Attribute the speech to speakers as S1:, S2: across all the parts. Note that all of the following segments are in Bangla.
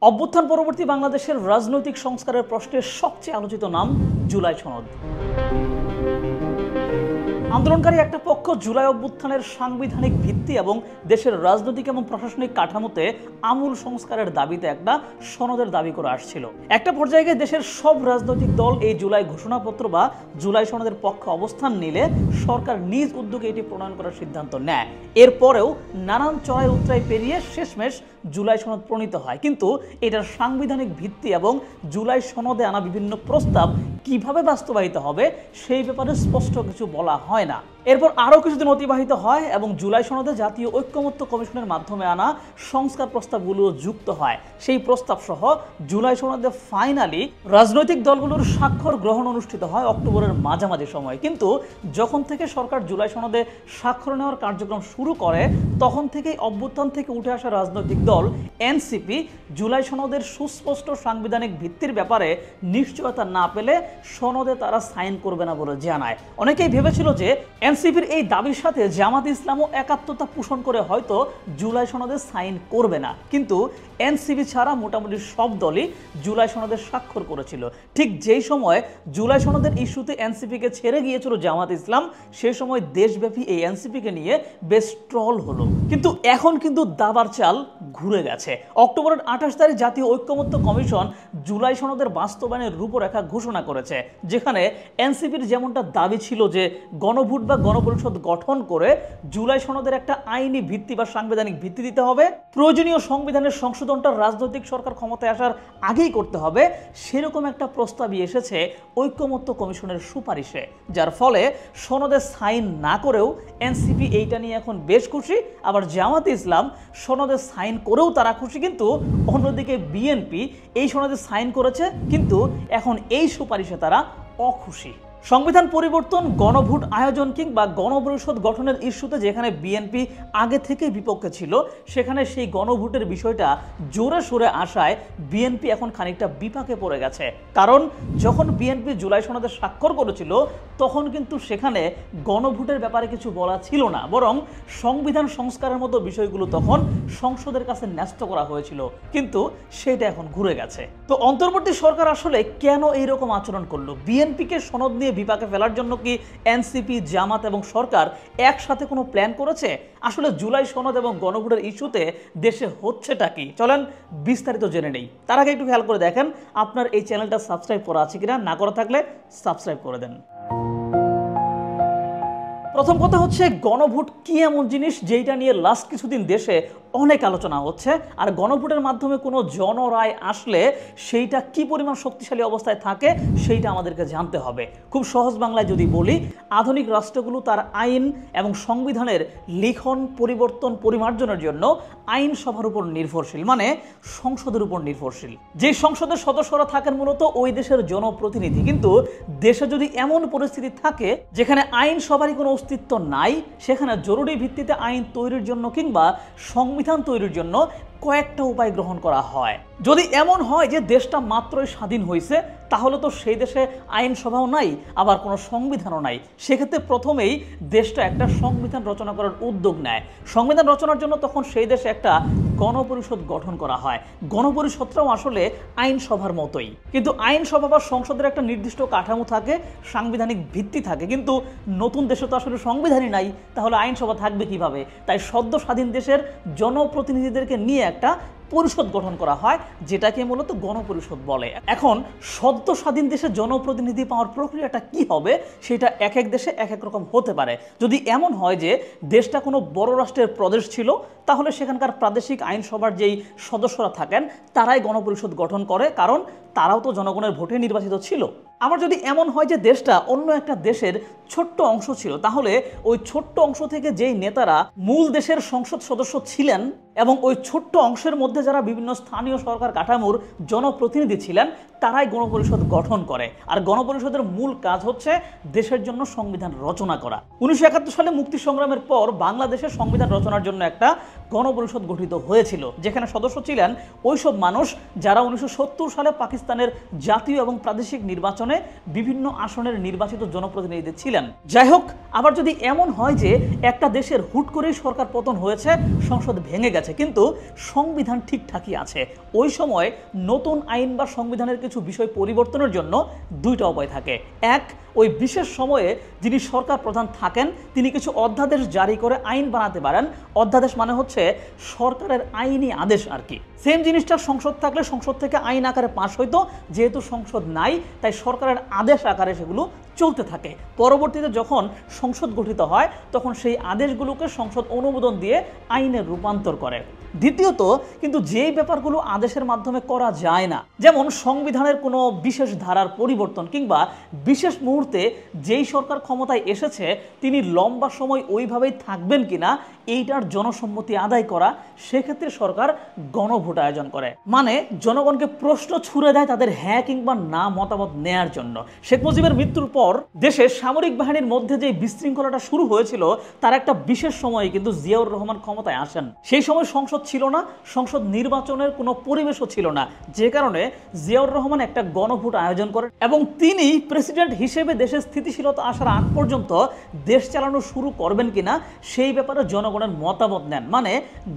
S1: অভ্যুত্থান পরবর্তী বাংলাদেশের রাজনৈতিক সংস্কারের প্রশ্নের সবচেয়ে আলোচিত নাম জুলাই সনদ। আন্দোলনকারী একটা পক্ষ জুলাই অভ্যুত্থানের সাংবিধানিক ভিত্তি এবং দেশের রাজনৈতিক এবং প্রশাসনিক কাঠামোতে আমূল সংস্কারের দাবিতে একটা সনদের দাবি করে আসছিল। একটা পর্যায়ে দেশের সব রাজনৈতিক দল এই জুলাই ঘোষণাপত্র বা জুলাই সনদের পক্ষে অবস্থান নিলে সরকার নিজ উদ্যোগে এটি প্রণয়ন করার সিদ্ধান্ত নেয়। এরপরেও নানান চড়াই উতরাই পেরিয়ে শেষমেশ জুলাই সনদ প্রণীত হয়, কিন্তু এটার সাংবিধানিক ভিত্তি এবং জুলাই সনদে আনা বিভিন্ন প্রস্তাব কিভাবে বাস্তবায়িত হবে সেই ব্যাপারে স্পষ্ট কিছু বলা হয় না। এরপর আরও কিছুদিন অতিবাহিত হয় এবং জুলাই সনদে জাতীয় ঐক্যমত্য কমিশনের মাধ্যমে আনা সংস্কার প্রস্তাবগুলো যুক্ত হয়। সেই প্রস্তাব সহ জুলাই সনদে ফাইনালি রাজনৈতিক দলগুলোর স্বাক্ষর গ্রহণ অনুষ্ঠিত হয় অক্টোবরের মাঝামাঝি সময়। কিন্তু যখন থেকে সরকার জুলাই সনদে স্বাক্ষর নেওয়ার কার্যক্রম শুরু করে তখন থেকেই অভ্যুত্থান থেকে উঠে আসা রাজনৈতিক দল এনসিপি জুলাই সনদের সুস্পষ্ট সাংবিধানিক ভিত্তির ব্যাপারে নিশ্চয়তা না পেলে সনদে তারা সাইন করবে না বলে জানায়। অনেকেই ভেবেছিল যে এনসিপির এই দাবির সাথে জামাত ইসলামও একাত্মতা পোষণ করে হয়তো জুলাই সনদে সাইন করবে না, কিন্তু এনসিপি ছাড়া মোটামুটি সব দলই জুলাই সনদে স্বাক্ষর করেছিল। ঠিক যেই সময় জুলাই সনদের ইস্যুতে এনসিপিকে ছেড়ে গিয়েছিল জামাত ইসলাম, সেই সময় দেশব্যাপী এই এনসিপিকে নিয়ে বেশ ট্রল হলো। কিন্তু এখন কিন্তু দাবার চাল ঘুরে গেছে। অক্টোবরের 28 তারিখ জাতীয় ঐক্যমত্য কমিশন জুলাই সনদের বাস্তবায়নের রূপরেখা ঘোষণা করেছে, যেখানে এনসিপির যেমনটা দাবি ছিল যে গণভোট বা গণপরিষদ গঠন করে জুলাই সনদের একটা আইনি ভিত্তি বা সাংবিধানিক ভিত্তি দিতে হবে, প্রয়োজনীয় সংবিধানের সংশোধনটা রাজনৈতিক সরকার ক্ষমতায় আসার আগেই করতে হবে, সেরকম একটা প্রস্তাবই এসেছে ঐক্যমত্য কমিশনের সুপারিশে, যার ফলে সনদে সাইন না করেও এনসিপি এইটা নিয়ে এখন বেশ খুশি। আবার জামাত ইসলাম সনদে সাইন করেও তারা খুশি, কিন্তু অন্যদিকে বিএনপি এই সনদে সাইন করেছে কিন্তু এখন এই সুপারিশে তারা অখুশি। সংবিধান পরিবর্তন, গণভোট আয়োজন কিংবা গণপরিষদ গঠনের ইস্যুতে যেখানে বিএনপি আগে থেকে বিপক্ষে ছিল, সেখানে সেই গণভোটের বিষয়টা জোরে সোরে আসায় বিএনপি এখন খানিকটা বিপাকে পড়ে গেছে। কারণ যখন বিএনপি জুলাই সনদে স্বাক্ষর করেছিল তখন কিন্তু সেখানে গণভোটের ব্যাপারে কিছু বলা ছিল না, বরং সংবিধান সংস্কারের মতো বিষয়গুলো তখন সংসদের কাছে ন্যস্ত করা হয়েছিল, কিন্তু সেটা এখন ঘুরে গেছে। তো অন্তর্বর্তী সরকার আসলে কেন এইরকম আচরণ করলো? বিএনপিকে সনদ নিয়ে বিপাকে ফেলার জন্য কি এনসিপি, জামাত এবং সরকার একসাথে কোনো প্ল্যান করেছে? আসলে জুলাই সনদ এবং গণভোটের ইস্যুতে দেশে হচ্ছেটা কি, চলেন বিস্তারিত জেনে নেই। তার আগে একটু খেয়াল করে দেখেন আপনার এই চ্যানেলটা সাবস্ক্রাইব করা আছে কিনা, না করা থাকলে সাবস্ক্রাইব করে দেন। প্রথম কথা হচ্ছে, গণভোট কি এমন জিনিস যেটা নিয়ে লাস্ট কিছুদিন দেশে অনেক আলোচনা হচ্ছে, আর গণভোটের মাধ্যমে কোনো জনরায় আসলে সেইটা কি পরিমাণ শক্তিশালী অবস্থায় থাকে সেইটা আমাদেরকে জানতে হবে। খুব সহজ বাংলায় যদি বলি, আধুনিক রাষ্ট্রগুলো তার আইন এবং সংবিধানের লিখন পরিবর্তন পরিমার্জনের জন্য আইনসভার উপর নির্ভরশীল, মানে সংসদের উপর নির্ভরশীল। যে সংসদের সদস্যরা থাকেন মূলত ওই দেশের জনপ্রতিনিধি, কিন্তু দেশে যদি এমন পরিস্থিতি থাকে যেখানে আইনসভারই কোনো অস্তিত্ব নাই, সেখানে জরুরি ভিত্তিতে আইন তৈরির জন্য কিংবা সংবিধান তৈরির জন্য কয়েকটা উপায় গ্রহণ করা হয়। যদি এমন হয় যে দেশটা মাত্রই স্বাধীন হয়েছে, তাহলে তো সেই দেশে আইনসভাও নাই, আবার কোনো সংবিধানও নাই। সেক্ষেত্রে প্রথমেই দেশটা একটা সংবিধান রচনা করার উদ্যোগ নেয়। সংবিধান রচনার জন্য তখন সেই দেশে একটা গণপরিষদ গঠন করা হয়। গণপরিষদটাও আসলে আইনসভার মতোই, কিন্তু আইনসভা বা সংসদের একটা নির্দিষ্ট কাঠামো থাকে, সাংবিধানিক ভিত্তি থাকে, কিন্তু নতুন দেশে তো আসলে সংবিধানই নাই, তাহলে আইনসভা থাকবে কিভাবে? তাই সদ্য স্বাধীন দেশের জনপ্রতিনিধিদেরকে নিয়ে একটা পরিষদ গঠন করা হয়, যেটাকে মূলত গণপরিষদ বলে। এখন সদ্য স্বাধীন দেশের জনপ্রতিনিধি পাওয়ার প্রক্রিয়াটা কি হবে সেটা এক এক দেশে এক এক রকম হতে পারে। যদি এমন হয় যে দেশটা কোনো বড় রাষ্ট্রের প্রদেশ ছিল, তাহলে সেখানকার প্রাদেশিক আইনসভার যেই সদস্যরা থাকেন তারাই গণপরিষদ গঠন করে, কারণ তারাও তো জনগণের ভোটে নির্বাচিত ছিল। আবার যদি এমন হয় যে দেশটা অন্য একটা দেশের ছোট্ট অংশ ছিল, তাহলে ওই ছোট্ট অংশ থেকে যেই নেতারা মূল দেশের সংসদ সদস্য ছিলেন এবং ওই ছোট্ট অংশের মধ্যে যারা বিভিন্ন স্থানীয় সরকার কাঠামোর জনপ্রতিনিধি ছিলেন, তারাই গণপরিষদ গঠন করে। আর গণপরিষদের মূল কাজ হচ্ছে দেশের জন্য সংবিধান রচনা করা। 1971 সালে মুক্তি সংগ্রামের পর বাংলাদেশের সংবিধান রচনার জন্য একটা গণপরিষদ গঠিত হয়েছিল, যেখানে সদস্য ছিলেন ওইসব মানুষ যারা 1970 সালে পাকিস্তানের জাতীয় এবং প্রাদেশিক নির্বাচনে বিভিন্ন আসনের নির্বাচিত জনপ্রতিনিধি ছিলেন। যাই হোক, আবার যদি এমন হয় যে একটা দেশের হুট করেই সরকার পতন হয়েছে, সংসদ ভেঙে গেছে, কিন্তু সংবিধান ঠিকঠাকই আছে, ওই সময় নতুন আইন বা সংবিধানের কিছু বিষয় পরিবর্তনের জন্য দুইটা উপায় থাকে। এক, ওই বিশেষ সময়ে যিনি সরকার প্রধান থাকেন তিনি কিছু অধ্যাদেশ জারি করে আইন বানাতে পারেন। অধ্যাদেশ মানে হচ্ছে সরকারের আইনি আদেশ আর কি। সেম জিনিসটা সংসদ থাকলে সংসদ থেকে আইন আকারে পাশ হইতো, যেহেতু সংসদ নাই তাই সরকারের আদেশ আকারে সেগুলো চলতে থাকে। পরবর্তীতে যখন সংসদ গঠিত হয় তখন সেই আদেশগুলোকে সংসদ অনুমোদন দিয়ে আইনে রূপান্তর করে। দ্বিতীয়ত, কিন্তু যেই ব্যাপারগুলো আদেশের মাধ্যমে করা যায় না, যেমন সংবিধানের কোনো বিশেষ ধারার পরিবর্তন কিংবা বিশেষ মুহূর্তে যেই সরকার ক্ষমতায় এসেছে তিনি লম্বা সময় ওইভাবেই থাকবেন কিনা এইটার জনসম্মতি আদায় করা, সেক্ষেত্রে সরকার গণভোট আয়োজন করে, মানে জনগণকে প্রশ্ন ছুড়ে দেয় তাদের হ্যাঁ কিংবা না মতামত নেয়ার জন্য। শেখ মুজিবের মৃত্যুর পর দেশে সামরিক বাহিনীর মধ্যে যে বিশৃঙ্খলাটা শুরু হয়েছিল তার একটা বিশেষ সময়ে কিন্তু জিয়াউর রহমান ক্ষমতায় আসেন। সেই সময় সংসদ ছিল না, সংসদ নির্বাচনের কোনো পরিবেশও ছিল না, যে কারণে জিয়াউর রহমান একটা গণভোট আয়োজন করেন এবং তিনি প্রেসিডেন্ট হিসেবে দেশের স্থিতিশীলতা আসার আগ পর্যন্ত দেশ চালানো শুরু করবেন কিনা সেই ব্যাপারে জনগণের মতামত নেন, মানে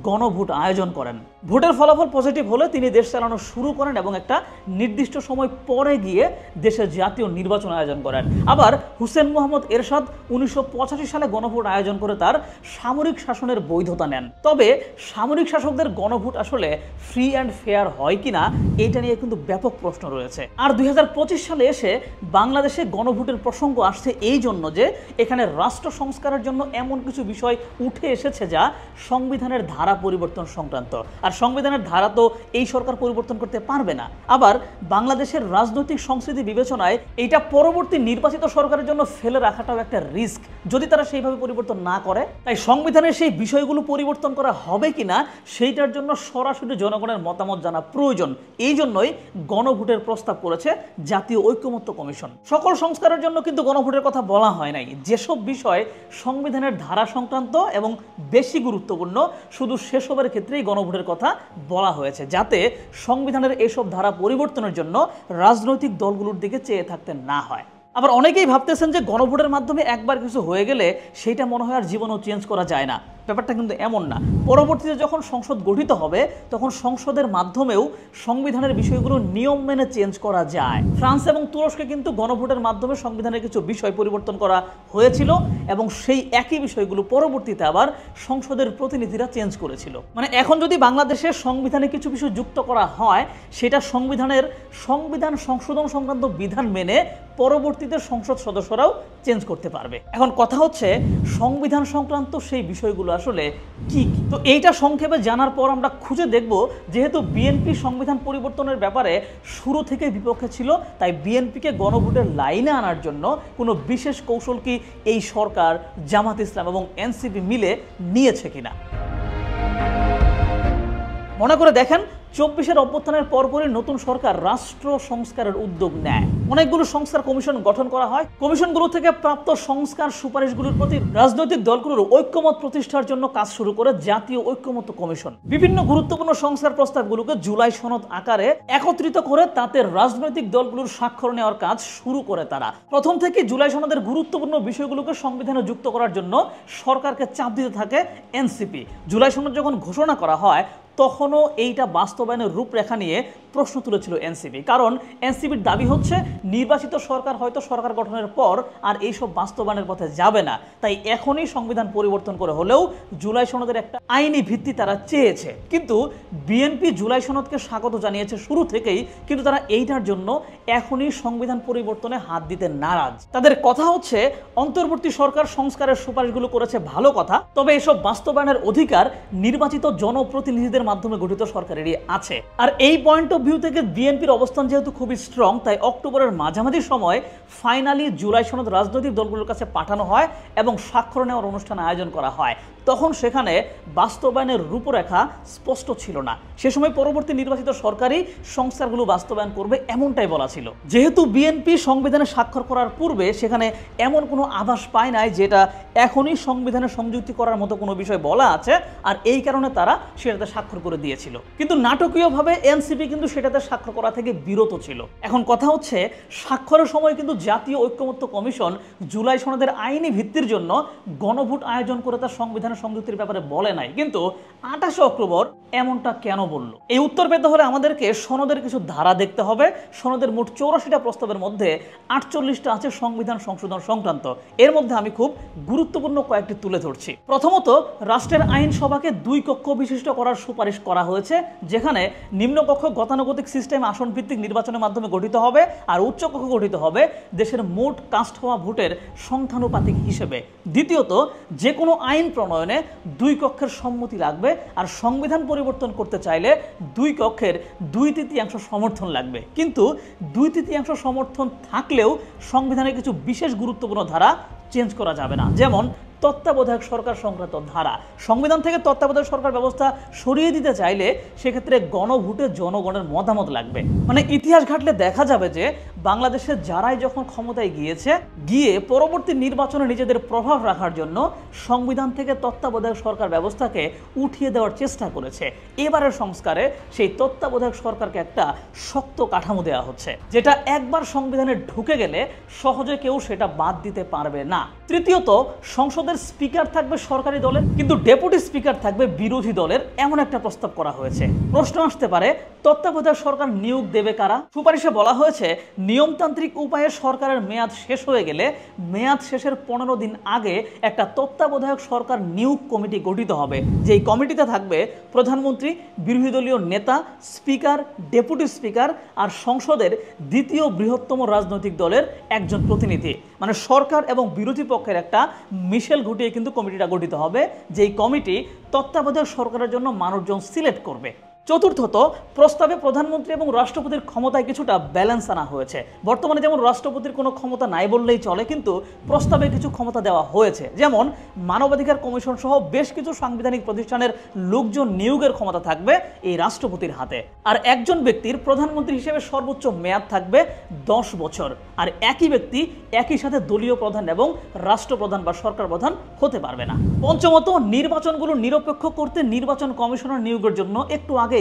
S1: গণভোট আয়োজন করেন। ভোটের ফলাফল পজিটিভ হলে তিনি দেশ চালানো শুরু করেন এবং একটা নির্দিষ্ট সময় পরে গিয়ে দেশের জাতীয় নির্বাচন আয়োজন করেন। আবার হুসেন মোহাম্মদ এরশাদ 1985 সালে গণভোট আয়োজন করে তার সামরিক শাসনের বৈধতা নেন। তবে সামরিক শাসকদের গণভোট আসলে ফ্রি অ্যান্ড ফেয়ার হয় কিনা এটা নিয়ে কিন্তু ব্যাপক প্রশ্ন রয়েছে। আর 2025 সালে এসে বাংলাদেশে গণভোটের প্রসঙ্গ আসছে এই জন্য যে এখানে রাষ্ট্র সংস্কারের জন্য এমন কিছু বিষয় উঠে এসেছে যা সংবিধানের ধারা পরিবর্তন সংক্রান্ত। আর সংবিধানের ধারা তো এই সরকার পরিবর্তন করতে পারবে না। আবার বাংলাদেশের রাজনৈতিক সংস্কৃতি বিবেচনায় এটা পরবর্তী নির্বাচিত সরকারের জন্য ফেলে রাখাটাও একটা রিস্ক যদি তারা সেইভাবে পরিবর্তন না করে। তাই সংবিধানের সেই বিষয়গুলো পরিবর্তন করা হবে কিনা সেইটার জন্য সরাসরি জনগণের মতামত জানা প্রয়োজন। এই জন্যই গণভোটের প্রস্তাব করেছে জাতীয় ঐক্যমত্য কমিশন। সকল সংস্কারের জন্য কিন্তু গণভোটের কথা বলা হয় নাই। যেসব বিষয় সংবিধানের ধারা সংক্রান্ত এবং বেশি গুরুত্বপূর্ণ শুধু সেসবের ক্ষেত্রেই গণভোটের কথা বলা হয়েছে, যাতে সংবিধানের এসব ধারা পরিবর্তনের জন্য রাজনৈতিক দলগুলোর দিকে চেয়ে থাকতে না হয়। আবার অনেকেই ভাবতেছেন যে গণভোটের মাধ্যমে একবার কিছু হয়ে গেলে সেইটা মনে হয় আর জীবনও চেঞ্জ করা যায় না। ব্যাপারটা কিন্তু এমন না। পরবর্তীতে যখন সংসদ গঠিত হবে তখন সংসদের মাধ্যমেও সংবিধানের বিষয়গুলো নিয়ম মেনে চেঞ্জ করা যায়। ফ্রান্স এবং তুরস্কে কিন্তু গণভোটের মাধ্যমে সংবিধানের কিছু বিষয় পরিবর্তন করা হয়েছিল এবং সেই একই বিষয়গুলো পরবর্তীতে আবার সংসদের প্রতিনিধিরা চেঞ্জ করেছিল। মানে এখন যদি বাংলাদেশের সংবিধানে কিছু বিষয় যুক্ত করা হয় সেটা সংবিধান সংশোধন সংক্রান্ত বিধান মেনে পরবর্তীতে সংসদ সদস্যরাও চেঞ্জ করতে পারবে। এখন কথা হচ্ছে সংবিধান সংক্রান্ত সেই বিষয়গুলো আসলে কি। তো এইটা সংক্ষেপে জানার পর আমরা খুঁজে দেখব, যেহেতু বিএনপি সংবিধান পরিবর্তনের ব্যাপারে শুরু থেকে বিপক্ষে ছিল, তাই বিএনপিকে গণভোটের লাইনে আনার জন্য কোনো বিশেষ কৌশল কি এই সরকার, জামাত ইসলাম এবং এনসিপি মিলে নিয়েছে কিনা। মনে করে দেখেন, 24-এর অভ্যুত্থানের পরপরই নতুন সরকার রাষ্ট্র সংস্কারের উদ্যোগ নেয়। অনেকগুলো সংস্কার কমিশন গঠন করা হয়। কমিশনগুলো থেকে প্রাপ্ত সংস্কার সুপারিশগুলোর প্রতি রাজনৈতিক দলগুলোর ঐক্যমত প্রতিষ্ঠার জন্য কাজ শুরু করে জাতীয় ঐক্যমত্য কমিশন। বিভিন্ন গুরুত্বপূর্ণ সংস্কার প্রস্তাবগুলোকে জুলাই সনদ আকারে একত্রিত করে তাতে রাজনৈতিক দলগুলোর স্বাক্ষর নেওয়ার কাজ শুরু করে তারা। প্রথম থেকে জুলাই সনদের গুরুত্বপূর্ণ বিষয়গুলোকে সংবিধানে যুক্ত করার জন্য সরকারকে চাপ দিতে থাকে এনসিপি। জুলাই সনদ যখন ঘোষণা করা হয় তখনও এইটা বাস্তবায়নের রূপরেখা নিয়ে প্রশ্ন তুলেছিল এনসিপি, কারণ এনসিপির দাবি হচ্ছে নির্বাচিত সরকার হয়তো সরকার গঠনের পর আর এইসব বাস্তবায়নের পথে যাবে না, তাই এখনই সংবিধান পরিবর্তন করে হলেও জুলাই সনদের একটা আইনি ভিত্তি তারা চেয়েছে। কিন্তু বিএনপি জুলাই সনদকে স্বাগত জানিয়েছে শুরু থেকেই, কিন্তু তারা এইটার জন্য এখনই সংবিধান পরিবর্তনে হাত দিতে নারাজ। তাদের কথা হচ্ছে অন্তর্বর্তী সরকার সংস্কারের সুপারিশগুলো করেছে ভালো কথা, তবে এসব বাস্তবায়নের অধিকার নির্বাচিত জনপ্রতিনিধিদের মাধ্যমে গঠিত সরকারেরই আছে। আর এই পয়েন্ট অফ ভিউ থেকে বিএনপির অবস্থান যেহেতু খুবই স্ট্রং, তাই অক্টোবরের মাঝামাঝি সময় ফাইনালি জুলাই সনদ রাজনৈতিক দলগুলোর কাছে পাঠানো হয় এবং স্বাক্ষর নেওয়ার অনুষ্ঠান আয়োজন করা হয়। তখন সেখানে বাস্তবায়নের রূপরেখা স্পষ্ট ছিল না। সে সময় পরবর্তী নির্বাচিত সরকারই সংস্কারগুলো বাস্তবায়ন করবে এমনটাই বলা ছিল। যেহেতু বিএনপি সংবিধানে স্বাক্ষর করার পূর্বে সেখানে এমন কোনো আভাস পায় নাই যেটা এখনই সংবিধানে সংযুক্তি করার মতো কোনো বিষয় বলা আছে, আর এই কারণে তারা সেটাতে স্বাক্ষর করে দিয়েছিল। কিন্তু নাটকীয়ভাবে এনসিপি কিন্তু সেটাতে স্বাক্ষর করা থেকে বিরত ছিল। এখন কথা হচ্ছে, স্বাক্ষরের সময় কিন্তু জাতীয় ঐক্যমত্য কমিশন জুলাই সনদের আইনি ভিত্তির জন্য গণভোট আয়োজন করে তার সংবিধানের সংযুক্তির ব্যাপারে বলে নাই, কিন্তু 28 অক্টোবর এমনটা কেন বলল? এই উত্তর পেতে হলে আমাদেরকে সনদের কিছু ধারা দেখতে হবে। সনদের মোট 84টা প্রস্তাবের মধ্যে 48টা আছে সংবিধান সংশোধন সংক্রান্ত। এর মধ্যে আমি খুব গুরুত্বপূর্ণ কয়েকটি তুলে ধরছি। প্রথমত, রাষ্ট্রের আইনসভাকে 2 কক্ষ বিশিষ্ট করার সুপারিশ করা হয়েছে, যেখানে নিম্নকক্ষ গতানুগতিক সিস্টেম আসন ভিত্তিক নির্বাচনের মাধ্যমে গঠিত হবে আর উচ্চকক্ষ গঠিত হবে দেশের মোট কাস্ট হওয়া ভোটের সংখ্যানুপাতিক হিসেবে। দ্বিতীয়ত, যে কোনো আইন প্রণয়নে 2 কক্ষের সম্মতি লাগবে, আর সংবিধান পরিবর্তন করতে চাইলে 2 কক্ষের 2/3 সমর্থন লাগবে। কিন্তু 2/3 সমর্থন থাকলেও সংবিধানের কিছু বিশেষ গুরুত্বপূর্ণ ধারা চেঞ্জ করা যাবে না, যেমন তত্ত্বাবধায়ক সরকার সংক্রান্ত ধারা। সংবিধান থেকে তত্ত্বাবধায়ক সরকার ব্যবস্থা সরিয়ে দিতে চাইলে সেক্ষেত্রে গণভোটে জনগণের মতামত লাগবে। মানে ইতিহাস ঘাটলে দেখা যাবে যে বাংলাদেশের যারাই যখন ক্ষমতায় গিয়ে পরবর্তী নির্বাচনে নিজেদের প্রভাব রাখার জন্য সংবিধান থেকে তত্ত্বাবধায়ক সরকার ব্যবস্থাকে উঠিয়ে দেওয়ার চেষ্টা করেছে। এবারের সংস্কারে সেই তত্ত্বাবধায়ক সরকারকে একটা শক্ত কাঠামো দেওয়া হচ্ছে, যেটা একবার সংবিধানে ঢুকে গেলে সহজে কেউ সেটা বাদ দিতে পারবে না। তৃতীয়ত, সংসদের স্পিকার থাকবে সরকারি দলের, কিন্তু ডেপুটি স্পিকার থাকবে বিরোধী দলের, এমন একটা প্রস্তাব করা হয়েছে। প্রশ্ন আসতে পারে, তত্ত্বাবধায়ক সরকার নিয়োগ দেবে কারা? সুপারিশে বলা হয়েছে, নিয়মতান্ত্রিক উপায়ে সরকারের মেয়াদ শেষ হয়ে গেলে মেয়াদ শেষের 15 দিন আগে একটা তত্ত্বাবধায়ক সরকার নিয়োগ কমিটি গঠিত হবে, যেই কমিটিতে থাকবে প্রধানমন্ত্রী, বিরোধী দলীয় নেতা, স্পিকার, ডেপুটি স্পিকার আর সংসদের দ্বিতীয় বৃহত্তম রাজনৈতিক দলের একজন প্রতিনিধি। মানে সরকার এবং বিরোধী পক্ষের একটা মিশেল ঘটিয়ে কিন্তু কমিটিটা গঠিত হবে, যেই কমিটি তত্ত্বাবধায়ক সরকারের জন্য মানুষজন সিলেক্ট করবে। চতুর্থত, প্রস্তাবে প্রধানমন্ত্রী এবং রাষ্ট্রপতির ক্ষমতায় কিছুটা ব্যালেন্স আনা হয়েছে। বর্তমানে যেমন রাষ্ট্রপতির কোনো ক্ষমতা নাই বললেই চলে, কিন্তু প্রস্তাবে কিছু ক্ষমতা দেওয়া হয়েছে, যেমন মানবাধিকার কমিশন সহ বেশ কিছু সাংবিধানিক প্রতিষ্ঠানের লোকজন নিয়োগের ক্ষমতা থাকবে এই রাষ্ট্রপতির হাতে। আর একজন ব্যক্তির প্রধানমন্ত্রী হিসেবে সর্বোচ্চ মেয়াদ থাকবে 10 বছর, আর একই ব্যক্তি একই সাথে দলীয় প্রধান এবং রাষ্ট্রপ্রধান বা সরকার প্রধান হতে পারবে না। পঞ্চমত, নির্বাচনগুলো নিরপেক্ষ করতে নির্বাচন কমিশনার নিয়োগের জন্য একটু আগেই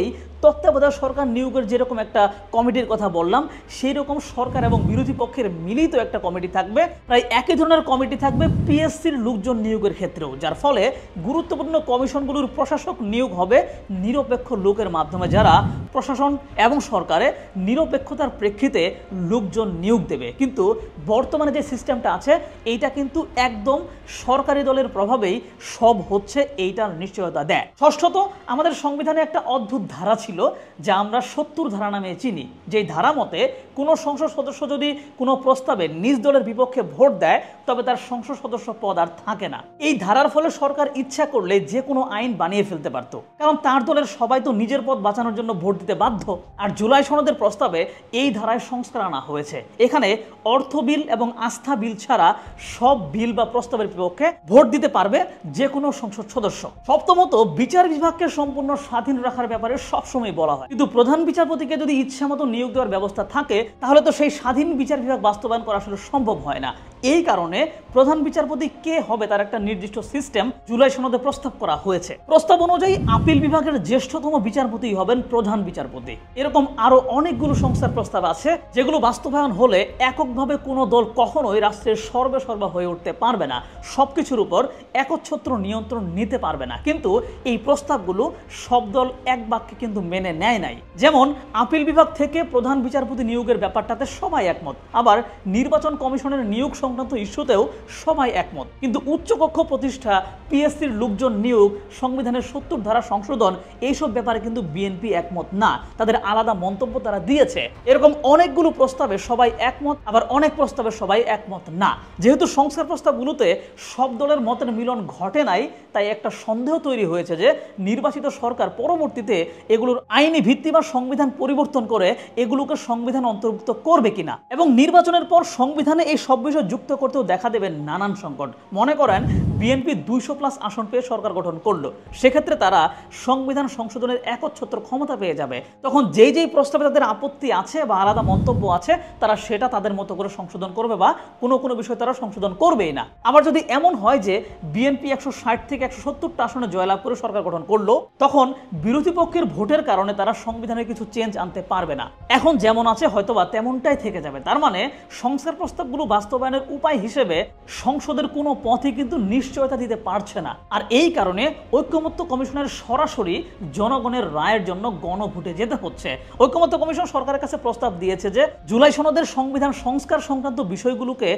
S1: তত্ত্বাবধায়ক সরকার নিয়োগের যেরকম একটা কমিটির কথা বললাম, সেই রকম সরকার এবং বিরোধী পক্ষের মিলিত একটা কমিটি থাকবে। প্রায় একই ধরনের কমিটি থাকবে পিএসসির লোকজন নিয়োগের ক্ষেত্রেও, যার ফলে গুরুত্বপূর্ণ কমিশনগুলোর প্রশাসক নিয়োগ হবে নিরপেক্ষ লোকের মাধ্যমে, যারা প্রশাসন এবং সরকারে নিরপেক্ষতার প্রেক্ষিতে লোকজন নিয়োগ দেবে। কিন্তু বর্তমানে যে সিস্টেমটা আছে এইটা কিন্তু একদম সরকারি দলের প্রভাবেই সব হচ্ছে, এইটার নিশ্চয়তা দেয়। ষষ্ঠত, আমাদের সংবিধানে একটা অদ্ভুত ধারা ছিল যা আমরা 70 ধারা নামে চিনি, যেই ধারা মতে কোনো সংসদ সদস্য যদি কোনো প্রস্তাবে নিজ দলের বিপক্ষে ভোট দেয় তবে তার সংসদ সদস্য পদ আর থাকে না। এই ধারার ফলে সরকার ইচ্ছা করলে যে কোনো আইন বানিয়ে ফেলতে পারত, কারণ তার দলের সবাই তো নিজের পদ বাঁচানোর জন্য ভোট দিতে বাধ্য। আর জুলাই সনদের প্রস্তাবে এই ধারায় সংস্কার আনা হয়েছে। এখানে অর্থ বিল এবং আস্থা বিল ছাড়া সব বিল বা প্রস্তাবের বিপক্ষে ভোট দিতে পারবে যে কোনো সংসদ সদস্য। সপ্তমত, বিচার বিভাগকে সম্পূর্ণ স্বাধীন রাখার ব্যাপারে সবসময় বলা হয়, কিন্তু প্রধান বিচারপতিকে যদি ইচ্ছা মতো নিয়োগ দেওয়ার ব্যবস্থা থাকে তাহলে তো সেই স্বাধীন বিচার বিভাগ বাস্তবায়ন করা আসলে সম্ভব হয় না। এই কারণে প্রধান বিচারপতি কে হবে তার একটা নির্দিষ্ট সিস্টেম জুলাই সনদে প্রস্তাব করা হয়েছে। প্রস্তাব অনুযায়ী আপিল বিভাগের জ্যেষ্ঠতম বিচারপতি হবেন প্রধান বিচারপতি। এরকম আরো অনেকগুলো সংস্কার প্রস্তাব আছে যেগুলো বাস্তবায়ন হলে এককভাবে কোনো দল কখনোই রাষ্ট্রের সর্বেসর্বা হয়ে উঠতে পারবে না, সবকিছুর উপর একচ্ছত্র নিয়ন্ত্রণ নিতে পারবে না। কিন্তু এই প্রস্তাবগুলো সব দল এক বাক্যে কিন্তু মেনে নেয় নাই। যেমন আপিল বিভাগ থেকে প্রধান বিচারপতি নিয়োগের ব্যাপারটাতে সবাই একমত, আবার নির্বাচন কমিশনের নিয়োগ সংক্রান্ত ইস্যুতেও সবাই একমত। কিন্তু উচ্চকক্ষ প্রতিষ্ঠা, পিএসসির লোকজন নিয়োগ, সংবিধানের 70 ধারা সংশোধন, এইসব ব্যাপারে কিন্তু বিএনপি একমত না, তাদের আলাদা মন্তব্য তারা দিয়েছে। এরকম অনেকগুলো প্রস্তাবে সবাই একমত, আবার অনেক প্রস্তাবে সবাই একমত না। যেহেতু সংস্কার প্রস্তাবগুলোতে সব দলের মতের মিলন ঘটে নাই, তাই একটা সন্দেহ তৈরি হয়েছে যে নির্বাচিত সরকার পরবর্তীতে এগুলোর আইনি ভিত্তি বা সংবিধান পরিবর্তন করে এগুলোকে সংবিধান অন্তর্ভুক্ত করবে কিনা, এবং নির্বাচনের পর সংবিধানে এই সব বিষয় যুক্ত যুক্ত করতেও দেখা দেবে নানান সংকট। মনে করেন বিএনপি 200+ আসন পেয়ে সরকার গঠন করলো, সেক্ষেত্রে তারা সংবিধান সংশোধনের একচ্ছত্র ক্ষমতা পেয়ে যাবে। তখন যেই প্রস্তাবে তাদের আপত্তি আছে বা আলাদা মন্তব্য আছে, তারা সেটা তাদের মতো করে সংশোধন করবে বা কোনো বিষয় তারা সংশোধন করবেই না। আবার যদি এমন হয় যে বিএনপি 160 থেকে 170টা আসনে জয়লাভ করে সরকার গঠন করলো, তখন বিরোধী পক্ষের ভোটের কারণে তারা সংবিধানে কিছু চেঞ্জ আনতে পারবে না। এখন যেমন আছে হয়তোবা তেমনটাই থেকে যাবে। তার মানে সংস্কার প্রস্তাবগুলো বাস্তবায়নের উপায় হিসেবে সংসদের কোনো পথই কিন্তু নিশ্চয়তা দিতে পারছে না। আর এই কারণে ঐকমত্য কমিশনের সরাসরি জনগণের রায়ের জন্য গণভোটে যেতে হচ্ছে। ঐকমত্য কমিশন সরকারের কাছে প্রস্তাব দিয়েছে যে জুলাই সনদের সংবিধান সংস্কার সংক্রান্ত বিষয়গুলোকে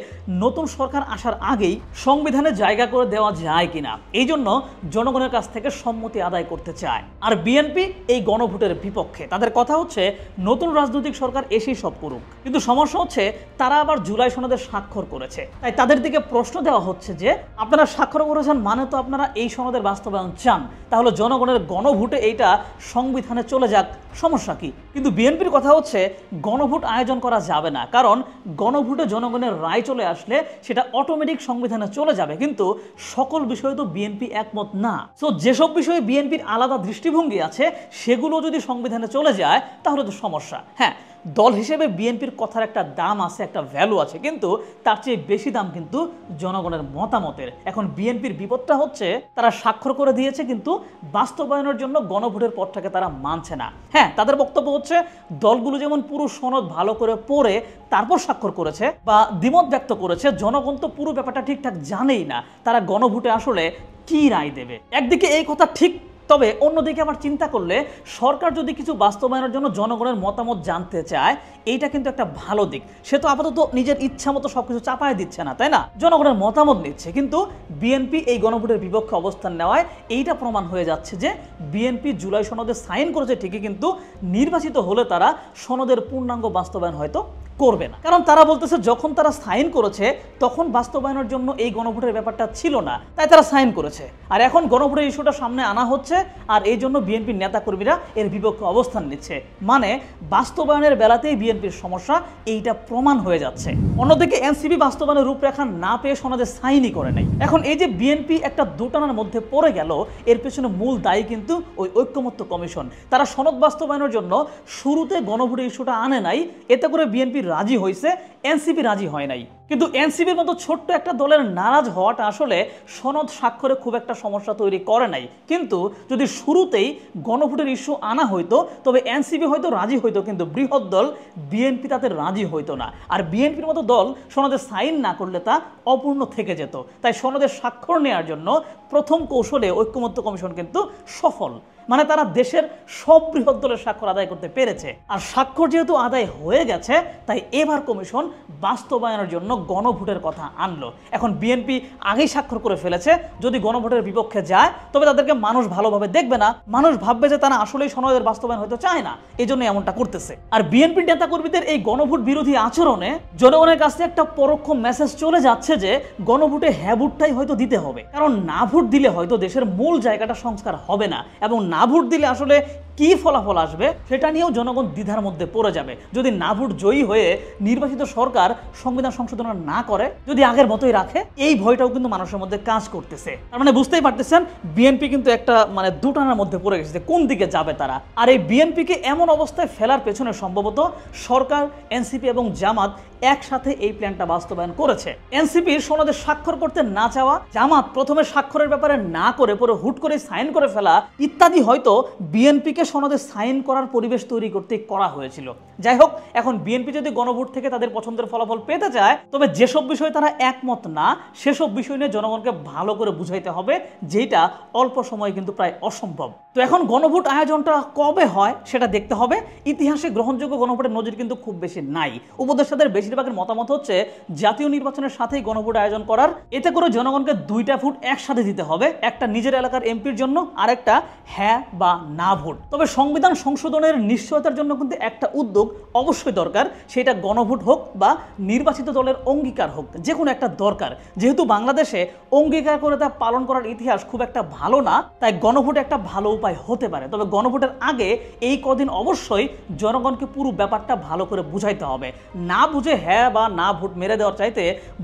S1: নতুন সরকার আসার আগেই সংবিধানে জায়গা করে দেওয়া যায় কিনা, এই জন্য জনগণের কাছ থেকে সম্মতি আদায় করতে চায়। আর বিএনপি এই গণভোটের বিপক্ষে। তাদের কথা হচ্ছে নতুন রাজনৈতিক সরকার এসেই সব করুক। কিন্তু সমস্যা হচ্ছে তারা আবার জুলাই সনদে স্বাক্ষর করেছে। তাই তাদের দিকে প্রশ্ন দেওয়া হচ্ছে যে আপনারা স্বাক্ষর করেছেন মানে তো আপনারা এই সনদের বাস্তবায়ন চান, তাহলে জনগণের গণভোটে এইটা সংবিধানে চলে যাক, সমস্যা কি? কিন্তু বিএনপির কথা হচ্ছে গণভোট আয়োজন করা যাবে না, কারণ গণভোটে জনগণের রায় চলে আসলে সেটা অটোমেটিক সংবিধানে চলে যাবে। কিন্তু সকল বিষয়ে তো বিএনপি একমত না। সো যেসব বিষয়ে বিএনপির আলাদা দৃষ্টিভঙ্গি আছে সেগুলো যদি সংবিধানে চলে যায় তাহলে তো সমস্যা। হ্যাঁ, দল হিসেবে বিএনপির কথার একটা দাম আছে, একটা ভ্যালু আছে, কিন্তু তার চেয়ে বেশি দাম কিন্তু জনগণের মতামতের। এখন বিএনপির বিপদটা হচ্ছে তারা স্বাক্ষর করে দিয়েছে কিন্তু বাস্তবায়নের জন্য গণভোটের পথটাকে তারা মানছে না। হ্যাঁ, তাদের বক্তব্য হচ্ছে দলগুলো যেমন পুরো সনদ ভালো করে পড়ে তারপর স্বাক্ষর করেছে বা দ্বিমত ব্যক্ত করেছে, জনগণ তো পুরো ব্যাপারটা ঠিকঠাক জানেই না তারা গণভোটে আসলে কি রায় দেবে। একদিকে এই কথা ঠিক, তবে অন্যদিকে আবার চিন্তা করলে সরকার যদি কিছু বাস্তবায়নের জন্য জনগণের মতামত জানতে চায়, এইটা কিন্তু একটা ভালো দিক। সে তো আপাতত নিজের ইচ্ছা মতো সবকিছু চাপায় দিচ্ছে না, তাই না? জনগণের মতামত নিচ্ছে। কিন্তু বিএনপি এই গণভোটের বিপক্ষে অবস্থান নেওয়ায় এইটা প্রমাণ হয়ে যাচ্ছে যে বিএনপি জুলাই সনদে সাইন করেছে ঠিকই, কিন্তু নির্বাচিত হলে তারা সনদের পূর্ণাঙ্গ বাস্তবায়ন হয়তো করবে না। কারণ তারা বলতেছে যখন তারা সাইন করেছে তখন বাস্তবায়নের জন্য এই গণভোটের ব্যাপারটা ছিল না, তাই তারা সাইন করেছে। আর এখন গণভোটের ইস্যুটা সামনে আনা হচ্ছে, আর এই জন্য বিএনপির নেতাকর্মীরা এর বিপক্ষে অবস্থান নিচ্ছে। মানে বাস্তবায়নের বেলাতেই বিএনপির সমস্যা, এইটা প্রমাণ হয়ে যাচ্ছে। অন্যদিকে এনসিপি বাস্তবায়নের রূপরেখা না পেয়ে সনদে সাইনই করে নাই। এখন এই যে বিএনপি একটা দোটানার মধ্যে পড়ে গেল, এর পেছনে মূল দায়ী কিন্তু ওই ঐকমত্য কমিশন। তারা সনদ বাস্তবায়নের জন্য শুরুতে গণভোটের ইস্যুটা আনে নাই, এতে করে বিএনপি রাজি হয়েছে, এনসিপি রাজি হয় নাই। কিন্তু এনসিপির মতো ছোট্ট একটা দলের নারাজ হওয়াটা আসলে সনদ স্বাক্ষরে খুব একটা সমস্যা তৈরি করে নাই। কিন্তু যদি শুরুতেই গণভোটের ইস্যু আনা হইতো তবে এনসিপি হয়তো রাজি হইতো, কিন্তু বৃহৎ দল বিএনপি তাতে রাজি হইতো না। আর বিএনপির মতো দল সনদে সাইন না করলে তা অপূর্ণ থেকে যেত। তাই সনদের স্বাক্ষর নেওয়ার জন্য প্রথম কৌশলে ঐকমত্য কমিশন কিন্তু সফল। মানে তারা দেশের সব বৃহৎ দলের স্বাক্ষর আদায় করতে পেরেছে। আর স্বাক্ষর যেহেতু আদায় হয়ে গেছে, তাই এবার কমিশন বাস্তবায়নের জন্য গণভোটের কথা আনলো। এখন বিএনপি আগেই স্বাক্ষর করে ফেলেছে, যদি গণভোটের বিপক্ষে যায় তবে তাদেরকে মানুষ ভালোভাবে দেখবে না, মানুষ ভাববে যে তারা আসলেই সনদের বাস্তবায়ন হয়তো চায় না, এই জন্য এমনটা করতেছে। আর বিএনপির নেতাকর্মীদের এই গণভোট বিরোধী আচরণে জনগণের কাছে একটা পরোক্ষ মেসেজ চলে যাচ্ছে যে গণভোটে হ্যাঁ ভোটটাই হয়তো দিতে হবে, কারণ না ভোট দিলে হয়তো দেশের মূল জায়গাটা সংস্কার হবে না, এবং না ভোট দিলে আসলে কি ফলাফল আসবে সেটা নিয়েও জনগণ দ্বিধার মধ্যে পড়ে যাবে। যদি না ভোট জয়ী হয়ে নির্বাচিত সরকার সংবিধান সংশোধন না করে, যদি আগের মতোই রাখে, এই ভয়টাও কিন্তু মানুষের মধ্যে কাজ করতেছে। তার মানে বুঝতেই পারতেছেন বিএনপি কিন্তু একটা দুটানার মধ্যে পড়ে গেছে, কোন দিকে যাবে তারা। আর এই বিএনপিকে এমন অবস্থায় ফেলার পেছনে সম্ভবত সরকার, এনসিপি এবং জামাত একসাথে এই প্ল্যানটা বাস্তবায়ন করেছে। এনসিপির সনদে স্বাক্ষর করতে না চাওয়া, জামাত প্রথমে স্বাক্ষরের ব্যাপারে না করে পরে হুট করে সাইন করে ফেলা ইত্যাদি হয়তো বিএনপিকে সনদে সাইন করার পরিবেশ তৈরি করতে করা হয়েছিল। যাই হোক, এখন বিএনপি যদি গণভোট থেকে তাদের পছন্দের ফলাফল পেতে চায়, তবে যেসব বিষয়ে তারা একমত না সেসব বিষয় নিয়ে জনগণকে ভালো করে বুঝাইতে হবে, যেটা অল্প সময়ে কিন্তু প্রায় অসম্ভব। তো এখন গণভোট আয়োজনটা কবে হয় সেটা দেখতে হবে। ইতিহাসে গ্রহণযোগ্য গণভোটের নজির কিন্তু খুব বেশি নাই। উপদেষ্টাদের বেশিরভাগের মতামত হচ্ছে জাতীয় নির্বাচনের সাথেই গণভোট আয়োজন করার, এতে করে জনগণকে দুইটা ভোট একসাথে দিতে হবে, একটা নিজের এলাকার এমপির জন্য আর একটা হ্যাঁ বা না ভোট। তবে সংবিধান সংশোধনের নিশ্চয়তার জন্য কিন্তু একটা উদ্যোগ অবশ্যই দরকার, সেটা গণভোট হোক বা নির্বাচিত দলের অঙ্গীকার হোক, যে কোনো একটা দরকার। যেহেতু বাংলাদেশে অঙ্গীকার করে তা পালন করার ইতিহাস খুব একটা ভালো না, তাই গণভোট একটা ভালো উপায় উপায় হতে পারে। তবে গণভোটের আগে এই কদিন অবশ্যই জনগণকে পুরো ব্যাপারটা ভালো করে বুঝাইতে হবে। না বুঝে হ্যাঁ বা না ভোট মেরে দেওয়ার চাইতে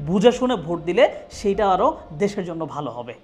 S1: বুঝে শুনে ভোট দিলে সেইটা আরও দেশের জন্য ভালো হবে।